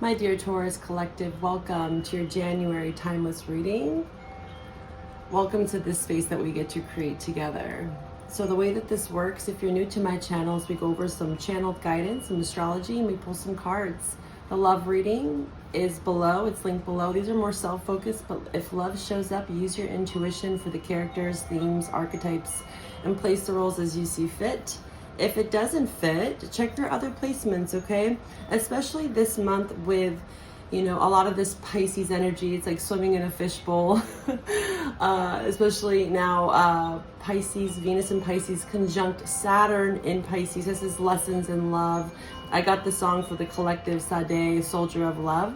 My dear Taurus collective, welcome to your January timeless reading. Welcome to this space that we get to create together. So the way that this works, if you're new to my channel, is we go over some channeled guidance, some astrology, and we pull some cards. The love reading is below, it's linked below. These are more self-focused, but if love shows up, use your intuition for the characters, themes, archetypes, and place the roles as you see fit. If it doesn't fit, check your other placements, okay? Especially this month with, a lot of this Pisces energy. It's like swimming in a fishbowl. Especially now, Pisces, Venus in Pisces conjunct Saturn in Pisces. This is lessons in love. I got the song for the collective, Sade, Soldier of Love.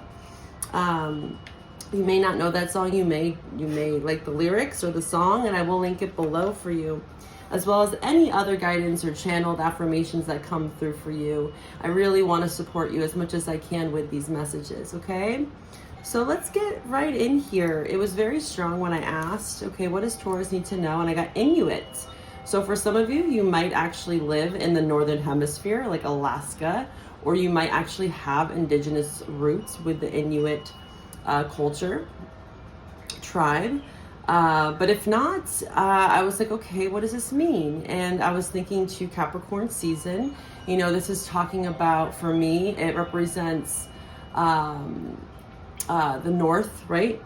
You may not know that song. You may like the lyrics or the song, and I will link it below for you, as well as any other guidance or channeled affirmations that come through for you. I really want to support you as much as I can with these messages, okay? So let's get right in here. It was very strong when I asked, okay, what does Taurus need to know? And I got Inuit. So for some of you, you might actually live in the Northern Hemisphere, like Alaska, or you might actually have indigenous roots with the Inuit culture, tribe. But if not, I was like, okay, what does this mean? And I was thinking to Capricorn season, this is talking about, for me, it represents the north, right?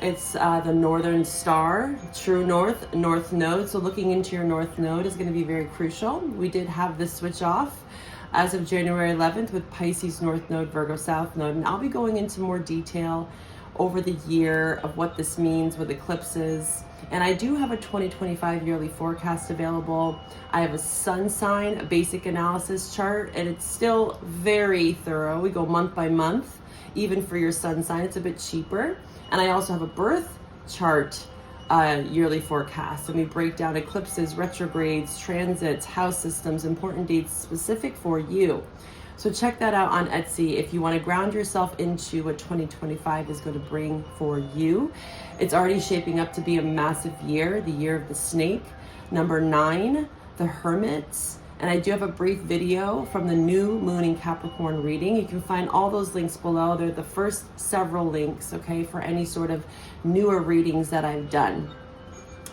It's the northern star, true north node. So looking into your north node is going to be very crucial. We did have this switch off as of January 11th with Pisces north node, Virgo south node. And I'll be going into more detail over the year of what this means with eclipses. And I do have a 2025 yearly forecast available. I have a sun sign, a basic analysis chart, and it's still very thorough. We go month by month, even for your sun sign. It's a bit cheaper. And I also have a birth chart yearly forecast, and we break down eclipses, retrogrades, transits, house systems, important dates specific for you. So check that out on Etsy if you want to ground yourself into what 2025 is going to bring for you. It's already shaping up to be a massive year, the year of the snake. Number 9, the hermits. And I do have a brief video from the new moon in Capricorn reading. You can find all those links below. They're the first several links, okay, for any sort of newer readings that I've done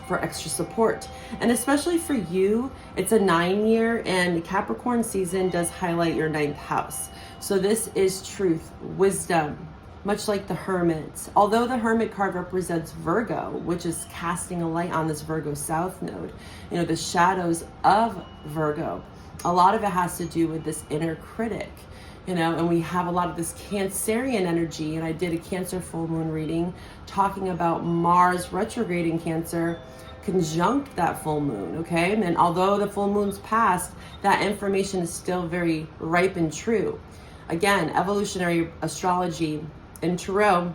for extra support. And especially for you, it's a 9-year, and Capricorn season does highlight your 9th house. So this is truth, wisdom, much like the hermit. Although the hermit card represents Virgo, which is casting a light on this Virgo south node, the shadows of Virgo, a lot of it has to do with this inner critic, and we have a lot of this Cancerian energy. And I did a Cancer full moon reading talking about Mars retrograde in Cancer conjunct that full moon, okay? And although the full moon's passed, that information is still very ripe and true. Again, evolutionary astrology in Tarot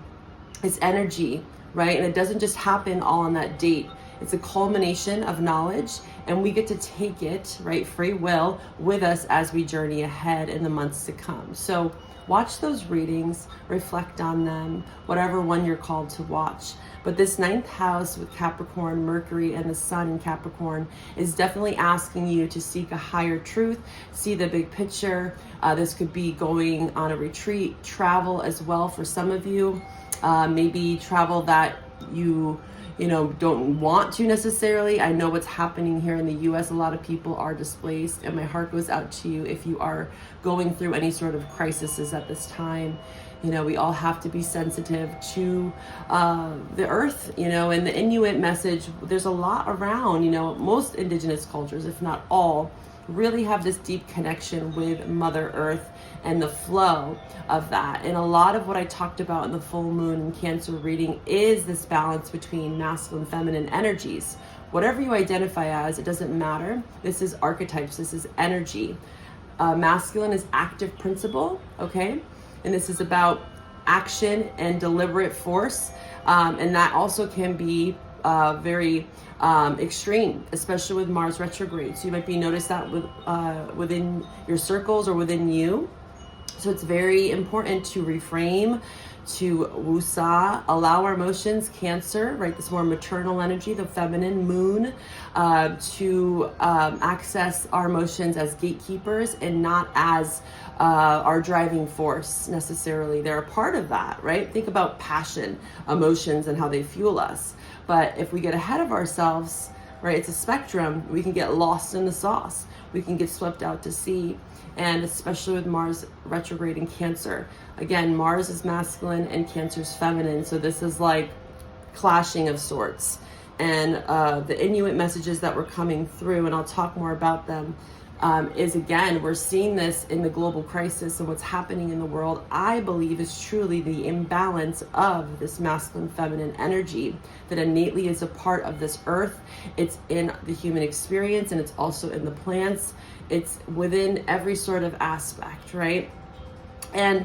is energy, right? And it doesn't just happen all on that date. It's a culmination of knowledge, and we get to take it, right, free will, with us as we journey ahead in the months to come. So watch those readings, reflect on them, whatever one you're called to watch. But this 9th house with Capricorn, Mercury, and the sun in Capricorn is definitely asking you to seek a higher truth, see the big picture. This could be going on a retreat, travel as well for some of you. Maybe travel that you don't want to necessarily. I know what's happening here in the US. A lot of people are displaced, and my heart goes out to you if you are going through any sort of crises at this time. We all have to be sensitive to the earth, and the Inuit message. There's a lot around, most indigenous cultures, if not all, really have this deep connection with Mother Earth and the flow of that. And a lot of what I talked about in the full moon and Cancer reading is this balance between masculine and feminine energies. Whatever you identify as, it doesn't matter. This is archetypes. This is energy. Masculine is active principle, okay? And this is about action and deliberate force. And that also can be very extreme, especially with Mars retrograde. So you might be noticed that within your circles or within you. So it's very important to reframe, to wusa, allow our emotions, Cancer, right? This more maternal energy, the feminine moon, to access our emotions as gatekeepers and not as our driving force necessarily. They're a part of that, right? Think about passion, emotions, and how they fuel us. But if we get ahead of ourselves, right, it's a spectrum, we can get lost in the sauce. We can get swept out to sea. And especially with Mars retrograde in Cancer. Again, Mars is masculine and Cancer's feminine. So this is like clashing of sorts. And the Inuit messages that were coming through, and I'll talk more about them, is again, we're seeing this in the global crisis and what's happening in the world. I believe is truly the imbalance of this masculine feminine energy that innately is a part of this earth. It's in the human experience, and it's also in the plants. It's within every sort of aspect, right? And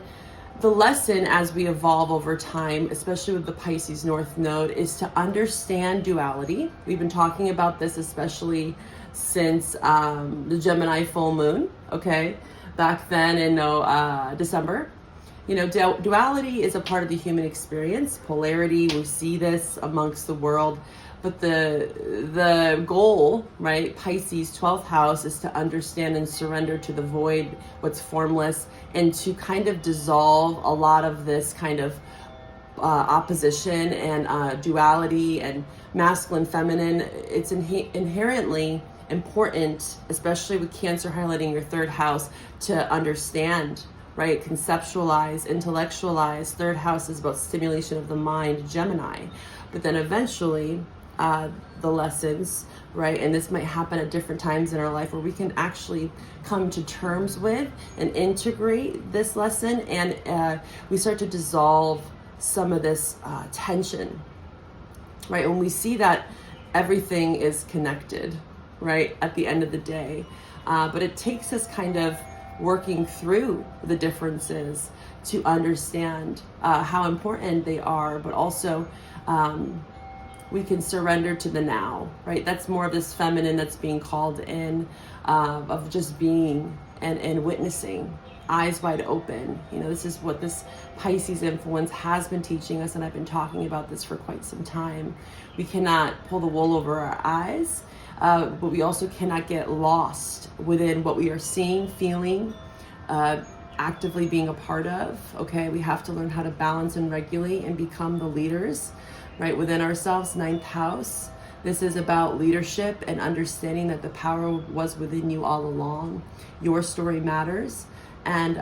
the lesson as we evolve over time, especially with the Pisces North Node, is to understand duality. We've been talking about this especially since the Gemini full moon, okay? Back then in December. You know, duality is a part of the human experience. Polarity, we see this amongst the world. But the goal, right, Pisces 12th house, is to understand and surrender to the void, what's formless, and to kind of dissolve a lot of this kind of opposition and duality and masculine, feminine. It's inherently important, especially with Cancer highlighting your third house, to understand, right? Conceptualize, intellectualize. Third house is about stimulation of the mind, Gemini. But then eventually, the lessons, right? And this might happen at different times in our life where we can actually come to terms with and integrate this lesson, and we start to dissolve some of this tension, right? When we see that everything is connected, right, at the end of the day. But it takes us kind of working through the differences to understand how important they are, but also we can surrender to the now, right? That's more of this feminine that's being called in, of just being and witnessing, eyes wide open. You know, this is what this Pisces influence has been teaching us, and I've been talking about this for quite some time. We cannot pull the wool over our eyes, but we also cannot get lost within what we are seeing, feeling, actively being a part of, okay? We have to learn how to balance and regulate and become the leaders, right, within ourselves. 9th house. This is about leadership and understanding that the power was within you all along. Your story matters. And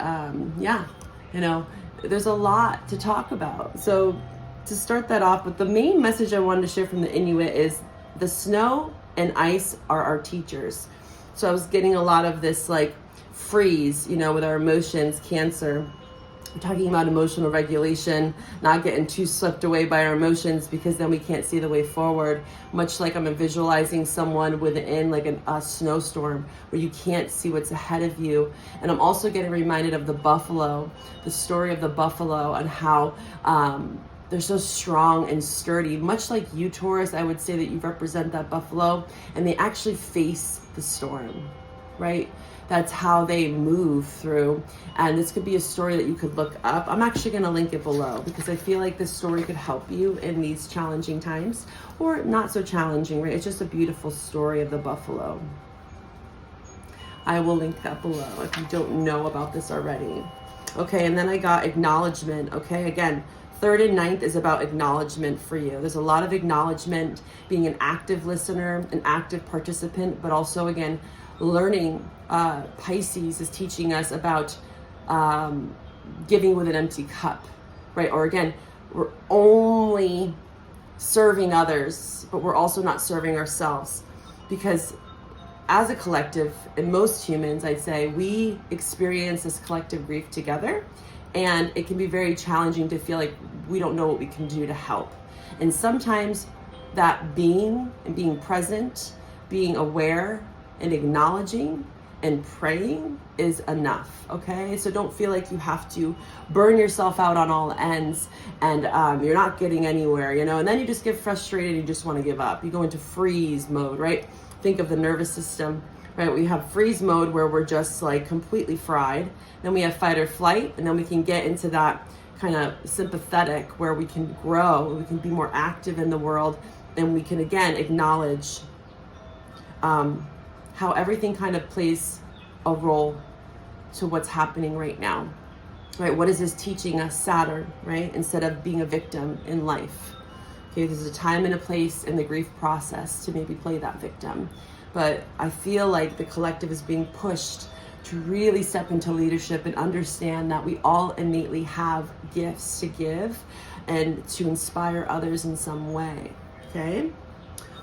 yeah, you know, there's a lot to talk about. So to start that off, but the main message I wanted to share from the Inuit is the snow and ice are our teachers. So I was getting a lot of this like freeze, you know, with our emotions, Cancer. We're talking about emotional regulation, not getting too swept away by our emotions, because then we can't see the way forward. Much like I'm visualizing someone within like a snowstorm where you can't see what's ahead of you. And I'm also getting reminded of the buffalo, the story of the buffalo, and how they're so strong and sturdy. Much like you, Taurus, I would say that you represent that buffalo, and they actually face the storm, right? That's how they move through. And this could be a story that you could look up. I'm actually going to link it below, because I feel like this story could help you in these challenging times, or not so challenging, right? It's just a beautiful story of the buffalo. I will link that below if you don't know about this already. Okay, and then I got acknowledgement. Okay, again, 3rd and 9th is about acknowledgement for you. There's a lot of acknowledgement, being an active listener, an active participant, but also, again, learning. Pisces is teaching us about giving with an empty cup, right? Or again, we're only serving others, but we're also not serving ourselves, because as a collective, and most humans, I'd say, we experience this collective grief together, and it can be very challenging to feel like we don't know what we can do to help. And sometimes that being and being present, being aware and acknowledging and praying is enough, okay? So don't feel like you have to burn yourself out on all ends and you're not getting anywhere, you know? And then you just get frustrated and you just want to give up. You go into freeze mode, right? Think of the nervous system, right? We have freeze mode where we're just like completely fried. Then we have fight or flight, and then we can get into that kind of sympathetic, where we can grow, we can be more active in the world, and we can again acknowledge how everything kind of plays a role to what's happening right now, right? What is this teaching us, Saturn, right? Instead of being a victim in life. Okay, there's a time and a place in the grief process to maybe play that victim. But I feel like the collective is being pushed to really step into leadership and understand that we all innately have gifts to give and to inspire others in some way, okay?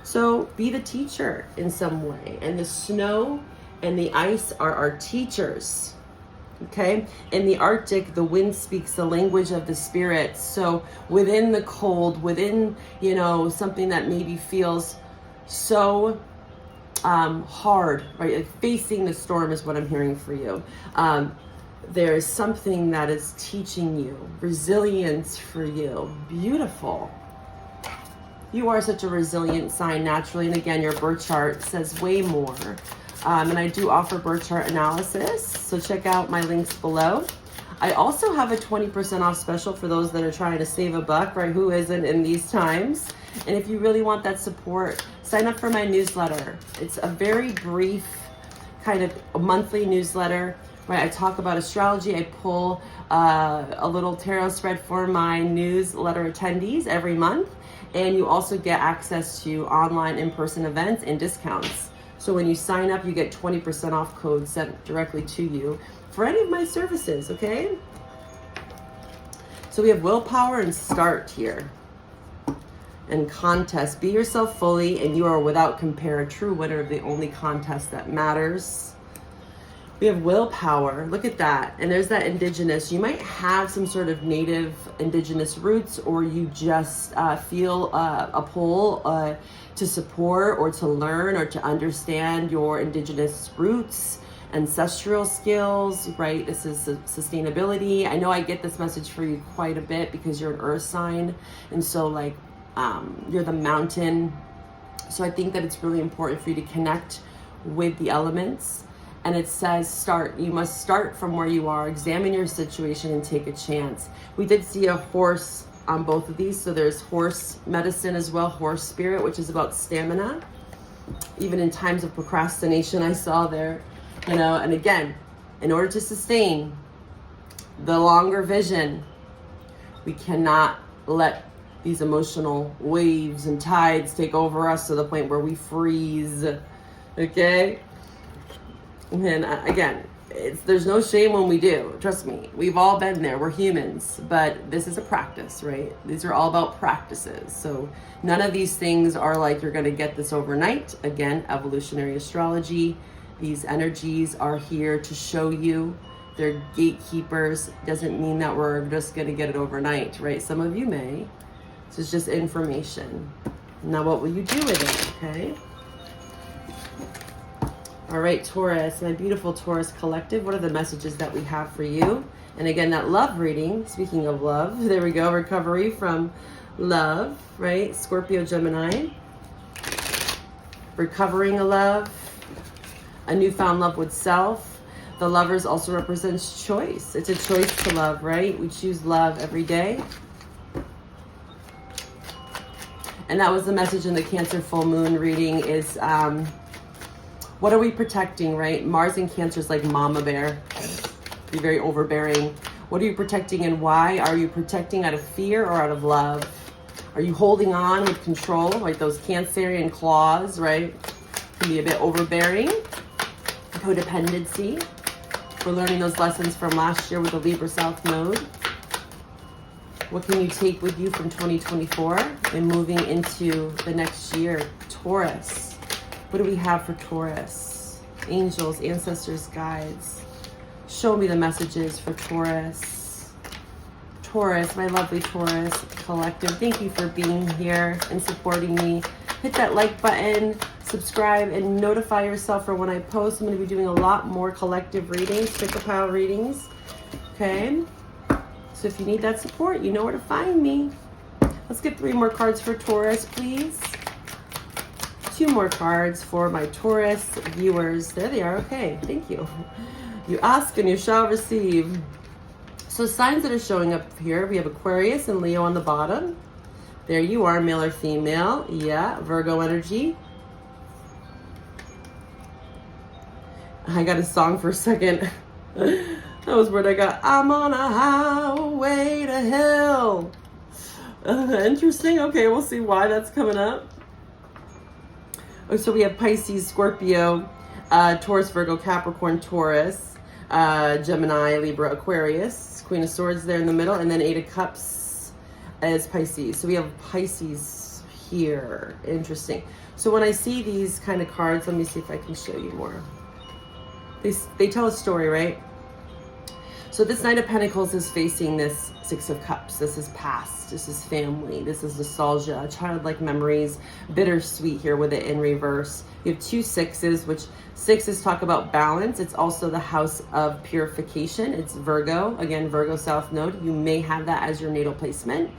So be the teacher in some way. And the snow and the ice are our teachers, okay? In the Arctic, the wind speaks the language of the spirits. So within the cold, within, you know, something that maybe feels so hard, right? Like facing the storm is what I'm hearing for you. There is something that is teaching you resilience for you. Beautiful. You are such a resilient sign naturally. And again, your birth chart says way more. And I do offer birth chart analysis. So check out my links below. I also have a 20% off special for those that are trying to save a buck, right? Who isn't in these times? And if you really want that support, sign up for my newsletter. It's a very brief kind of a monthly newsletter, right? I talk about astrology. I pull a little tarot spread for my newsletter attendees every month. And you also get access to online in-person events and discounts. So when you sign up, you get 20% off codes sent directly to you for any of my services, okay? So we have willpower and start here. And contest. Be yourself fully and you are without compare a true winner of the only contest that matters. We have willpower. Look at that. And there's that indigenous. You might have some sort of native indigenous roots, or you just feel a pull to support or to learn or to understand your indigenous roots, ancestral skills, right? This is sustainability. I know I get this message for you quite a bit because you're an earth sign. And so like, you're the mountain. So I think that it's really important for you to connect with the elements. And it says start. You must start from where you are, examine your situation and take a chance. We did see a horse on both of these. So there's horse medicine as well, horse spirit, which is about stamina. Even in times of procrastination, I saw there, you know, and again, in order to sustain the longer vision, we cannot let these emotional waves and tides take over us to the point where we freeze, okay? And again, there's no shame when we do. Trust me, we've all been there. We're humans, but this is a practice, right? These are all about practices. So none of these things are like you're going to get this overnight. Again, evolutionary astrology. These energies are here to show you. They're gatekeepers. Doesn't mean that we're just going to get it overnight, right? Some of you may. This is just information. Now, what will you do with it, okay? All right, Taurus, my beautiful Taurus collective, what are the messages that we have for you? And again, that love reading, speaking of love, there we go, recovery from love, right? Scorpio, Gemini. Recovering a love, a newfound love with self. The lovers also represents choice. It's a choice to love, right? We choose love every day. And that was the message in the Cancer full moon reading is, what are we protecting, right? Mars in Cancer is like mama bear. Be very overbearing. What are you protecting and why? Are you protecting out of fear or out of love? Are you holding on with control, like those Cancerian claws, right? Can be a bit overbearing. Codependency. We're learning those lessons from last year with the Libra South Node. What can you take with you from 2024 and moving into the next year? Taurus. What do we have for Taurus? Angels, ancestors, guides. Show me the messages for Taurus. Taurus, my lovely Taurus collective. Thank you for being here and supporting me. Hit that like button, subscribe, and notify yourself for when I post. I'm going to be doing a lot more collective readings, pick a pile readings. Okay? So if you need that support, you know where to find me. Let's get 3 more cards for Taurus, please. 2 more cards for my Taurus viewers. There they are. Okay, thank you. You ask and you shall receive. So So signs that are showing up here, we have Aquarius and Leo on the bottom. There you are, male or female. Yeah, Virgo energy. I got a song for a second. That was where I got, I'm on a highway to hell. Interesting. Okay, we'll see why that's coming up. Oh, so we have Pisces, Scorpio, Taurus, Virgo, Capricorn, Taurus, Gemini, Libra, Aquarius, Queen of Swords there in the middle, and then Eight of Cups as Pisces. So we have Pisces here. Interesting. So when I see these kind of cards, let me see if I can show you more. They tell a story, right? So this Knight of Pentacles is facing this Six of Cups. This is past, this is family, this is nostalgia, childlike memories, bittersweet here with it in reverse. You have two sixes, which sixes talk about balance. It's also the house of purification. It's Virgo, again, Virgo South Node. You may have that as your natal placement.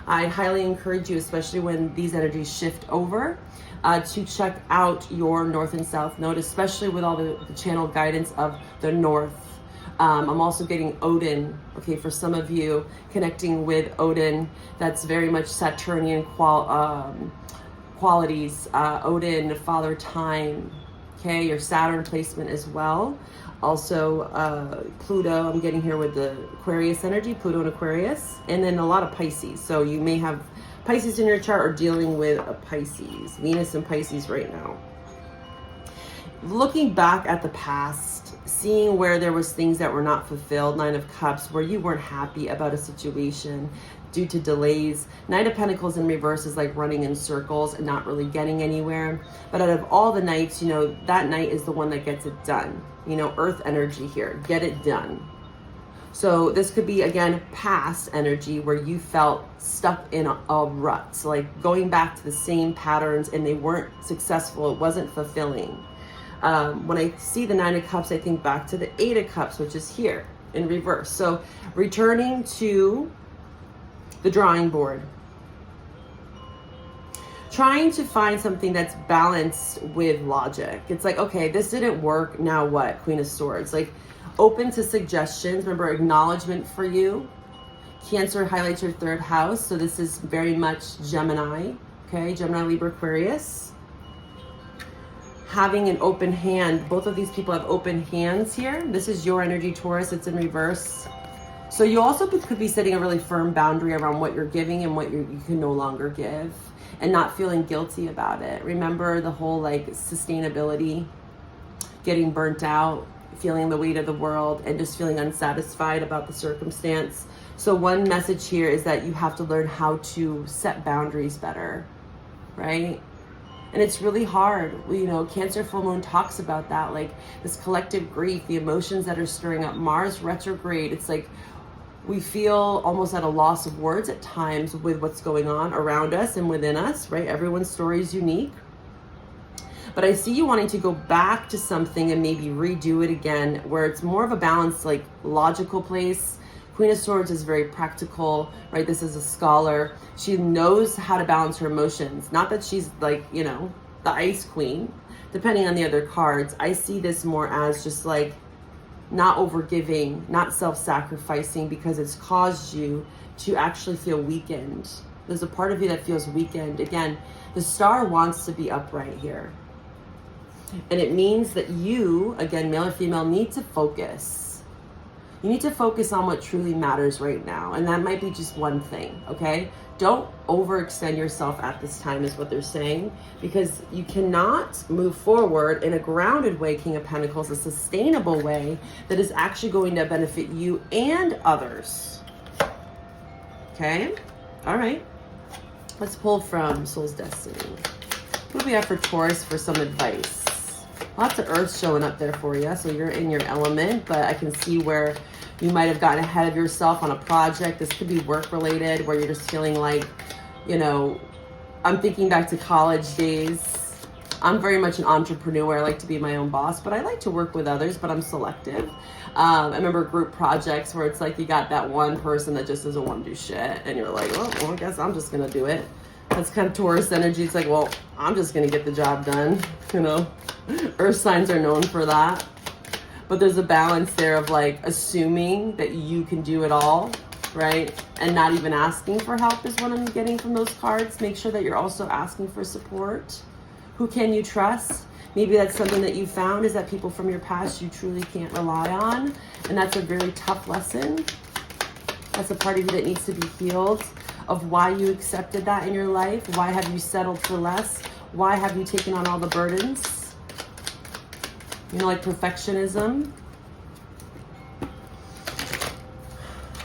I highly encourage you, especially when these energies shift over, to check out your North and South Node, especially with all the channel guidance of the North. I'm also getting Odin, okay, for some of you, connecting with Odin. That's very much Saturnian qualities. Odin, Father Time, okay, your Saturn placement as well. Also, Pluto, I'm getting here with the Aquarius energy, Pluto and Aquarius, and then a lot of Pisces. So you may have Pisces in your chart or dealing with a Pisces, Venus and Pisces right now. Looking back at the past, seeing where there was things that were not fulfilled, Nine of Cups, where you weren't happy about a situation due to delays. Knight of Pentacles in reverse is like running in circles and not really getting anywhere. But out of all the nights, you know, that night is the one that gets it done. You know, earth energy here, get it done. So this could be, again, past energy where you felt stuck in a rut. So like going back to the same patterns and they weren't successful, it wasn't fulfilling. When I see the Nine of Cups, I think back to the Eight of Cups, which is here in reverse. So returning to the drawing board. Trying to find something that's balanced with logic. It's like, okay, this didn't work, now what? Queen of Swords. Like, open to suggestions. Remember, acknowledgement for you. Cancer highlights your third house. So this is very much Gemini. Okay, Gemini, Libra, Aquarius. Having an open hand. Both of these people have open hands here. This is your energy, Taurus. It's in reverse. So you also could be setting a really firm boundary around what you're giving and what you can no longer give, and not feeling guilty about it. Remember the whole like sustainability, getting burnt out, feeling the weight of the world, and just feeling unsatisfied about the circumstance. So one message here is that you have to learn how to set boundaries better, right? And it's really hard. You know, Cancer full moon talks about that, like this collective grief, the emotions that are stirring up. Mars retrograde, it's like we feel almost at a loss of words at times with what's going on around us and within us, right? Everyone's story is unique. But I see you wanting to go back to something and maybe redo it again, where it's more of a balanced, like logical place. Queen of Swords is very practical, right? This is a scholar. She knows how to balance her emotions. Not that she's like, you know, the ice queen, depending on the other cards. I see this more as just like not overgiving, not self-sacrificing, because it's caused you to actually feel weakened. There's a part of you that feels weakened. Again, the star wants to be upright here. And it means that you, again, male or female, need to focus. You need to focus on what truly matters right now. And that might be just one thing, okay? Don't overextend yourself at this time is what they're saying, because you cannot move forward in a grounded way, King of Pentacles, a sustainable way that is actually going to benefit you and others. Okay? All right. Let's pull from Soul's Destiny. What do we have for Taurus for some advice? Lots of earth showing up there for you, so you're in your element, but I can see where you might have gotten ahead of yourself on a project. This could be work related, where you're just feeling like, you know, I'm thinking back to college days. I'm very much an entrepreneur. I like to be my own boss, but I like to work with others, but I'm selective. I remember group projects where it's like you got that one person that just doesn't want to do shit, and you're like, oh, well, I guess I'm just going to do it. That's kind of Taurus energy. It's like, well, I'm just going to get the job done, you know. Earth signs are known for that. But there's a balance there of like assuming that you can do it all, right? And not even asking for help is what I'm getting from those cards. Make sure that you're also asking for support. Who can you trust? Maybe that's something that you found, is that people from your past you truly can't rely on. And that's a very tough lesson. That's a part of you that needs to be healed, of why you accepted that in your life. Why have you settled for less? Why have you taken on all the burdens? You know, like perfectionism.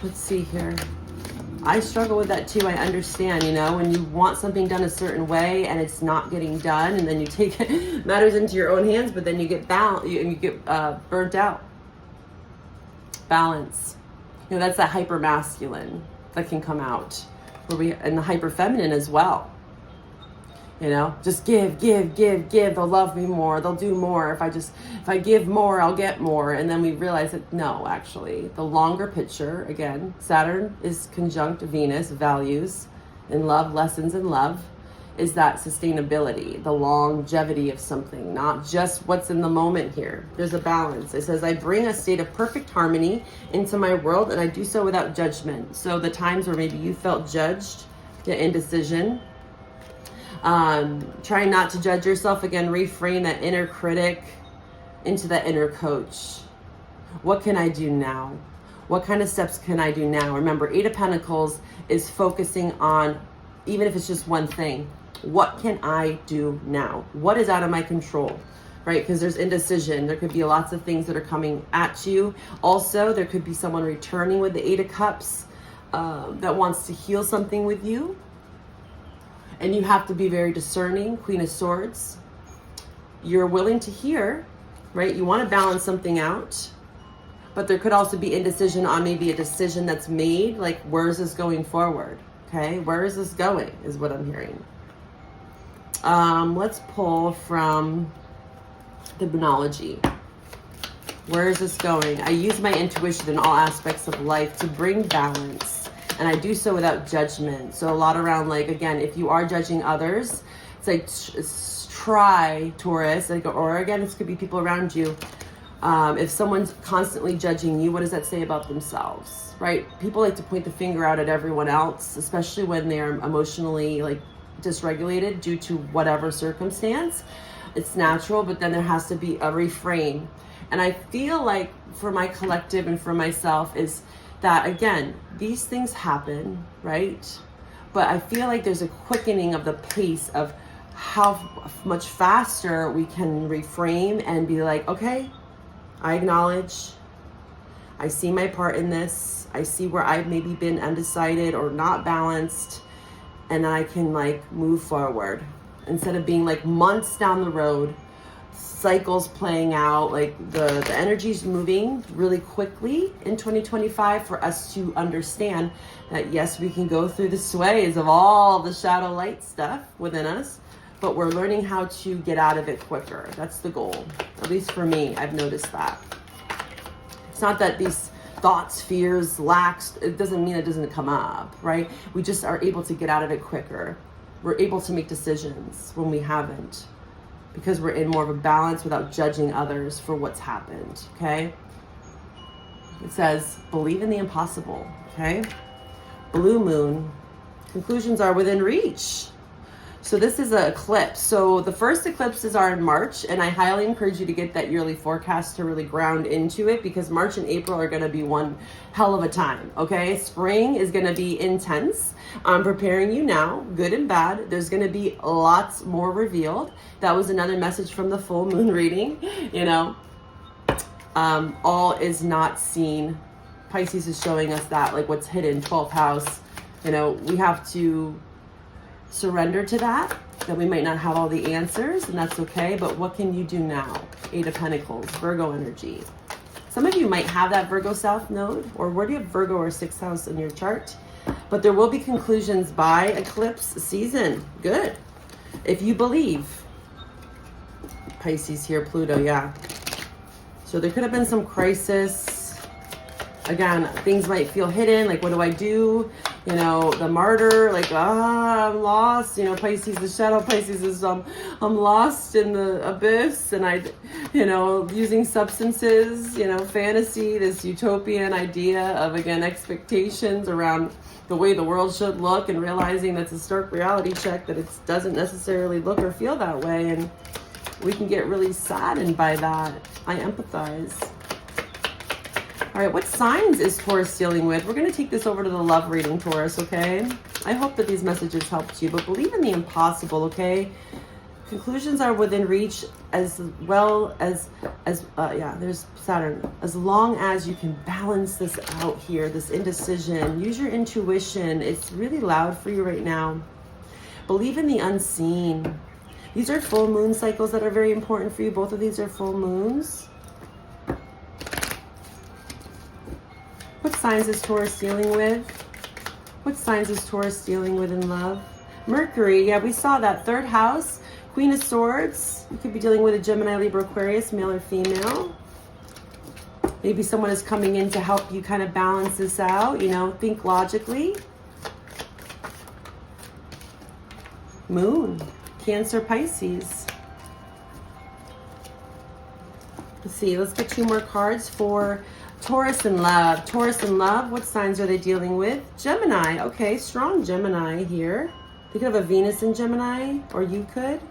Let's see here. I struggle with that too. I understand, you know, when you want something done a certain way and it's not getting done, and then you take matters into your own hands, but then you get burnt out. Balance. You know, that's that hyper masculine that can come out, and the hyper feminine as well. You know, just give. They'll love me more. They'll do more. If I give more, I'll get more. And then we realize that no, actually, the longer picture, again, Saturn is conjunct Venus, values in love, lessons in love, is that sustainability, the longevity of something, not just what's in the moment here. There's a balance. It says, I bring a state of perfect harmony into my world, and I do so without judgment. So the times where maybe you felt judged, the indecision, trying not to judge yourself, again, reframe that inner critic into that inner coach. What can I do now? What kind of steps can I do now? Remember, Eight of Pentacles is focusing on, even if it's just one thing, what can I do now? What is out of my control, right? Because there's indecision. There could be lots of things that are coming at you. Also, there could be someone returning with the Eight of Cups that wants to heal something with you. And you have to be very discerning. Queen of Swords. You're willing to hear, right? You want to balance something out. But there could also be indecision on maybe a decision that's made. Like, where is this going forward? Okay, where is this going is what I'm hearing. Let's pull from the Demonology. Where is this going? I use my intuition in all aspects of life to bring balance. And I do so without judgment. So a lot around, like, again, if you are judging others, it's like try, Taurus, like, or again, this could be people around you. If someone's constantly judging you, what does that say about themselves, right? People like to point the finger out at everyone else, especially when they're emotionally, like, dysregulated due to whatever circumstance. It's natural, but then there has to be a refrain. And I feel like for my collective and for myself is that, again, these things happen, right? But I feel like there's a quickening of the pace of how much faster we can reframe and be like, okay, I acknowledge, I see my part in this, I see where I've maybe been undecided or not balanced, and I can, like, move forward instead of being like months down the road, cycles playing out. Like the energy's moving really quickly in 2025 for us to understand that yes, we can go through the sways of all the shadow light stuff within us, but we're learning how to get out of it quicker. That's the goal. At least for me, I've noticed that. It's not that these thoughts, fears, lacks, it doesn't mean it doesn't come up, right? We just are able to get out of it quicker. We're able to make decisions when we haven't, because we're in more of a balance without judging others for what's happened, okay? It says, believe in the impossible, okay? Blue moon, conclusions are within reach. So this is an eclipse. So the first eclipses are in March, and I highly encourage you to get that yearly forecast to really ground into it, because March and April are going to be one hell of a time, okay? Spring is going to be intense. I'm preparing you now, good and bad. There's going to be lots more revealed. That was another message from the full moon reading, you know. All is not seen. Pisces is showing us that, like, what's hidden, 12th house. You know, we have to surrender to that we might not have all the answers, and that's okay, but what can you do now? Eight of Pentacles, Virgo energy. Some of you might have that Virgo South node, or where do you have Virgo or 6th house in your chart? But there will be conclusions by eclipse season. Good. If you believe. Pisces here, Pluto, yeah. So there could have been some crisis. Again, things might feel hidden, like what do I do? You know, the martyr, like, I'm lost. You know, Pisces, the shadow Pisces is, I'm lost in the abyss, and you know, using substances, you know, fantasy, this utopian idea of, again, expectations around the way the world should look, and realizing that's a stark reality check that it doesn't necessarily look or feel that way, and we can get really saddened by that. I empathize. All right, what signs is Taurus dealing with? We're going to take this over to the love reading, Taurus, okay? I hope that these messages helped you, but believe in the impossible, okay? Conclusions are within reach, as well as yeah, there's Saturn. As long as you can balance this out here, this indecision, use your intuition. It's really loud for you right now. Believe in the unseen. These are full moon cycles that are very important for you. Both of these are full moons. What signs is Taurus dealing with? What signs is Taurus dealing with in love? Mercury, yeah, we saw that. Third house, Queen of Swords. You could be dealing with a Gemini, Libra, Aquarius, male or female. Maybe someone is coming in to help you kind of balance this out, you know, think logically. Moon, Cancer, Pisces. Let's see, let's get 2 more cards for Taurus in love. Taurus in love, what signs are they dealing with? Gemini, okay, strong Gemini here. You could have a Venus in Gemini, or you could.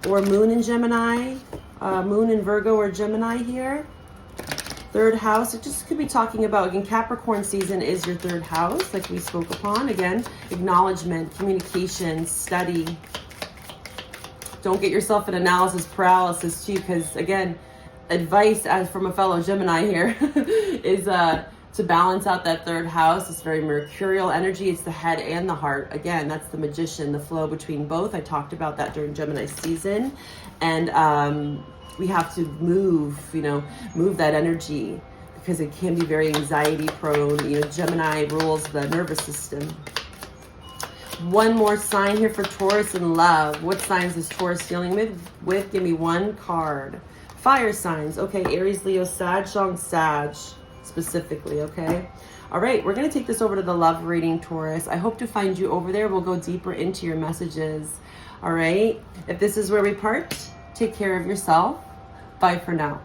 Or Moon in Gemini, Moon in Virgo or Gemini here. Third house, it just could be talking about, again, Capricorn season is your third house, like we spoke upon. Again, acknowledgement, communication, study. Don't get yourself in analysis paralysis too, because again, advice as from a fellow Gemini here is to balance out that third house. It's very mercurial energy. It's the head and the heart. Again, that's the magician, the flow between both. I talked about that during Gemini season. And we have to move that energy, because it can be very anxiety prone. You know, Gemini rules the nervous system. One more sign here for Taurus in love. What signs is Taurus dealing with? Give me 1 card. Fire signs. Okay, Aries, Leo, Sag, Sag specifically, okay? All right, we're going to take this over to the love reading, Taurus. I hope to find you over there. We'll go deeper into your messages. All right? If this is where we part, take care of yourself. Bye for now.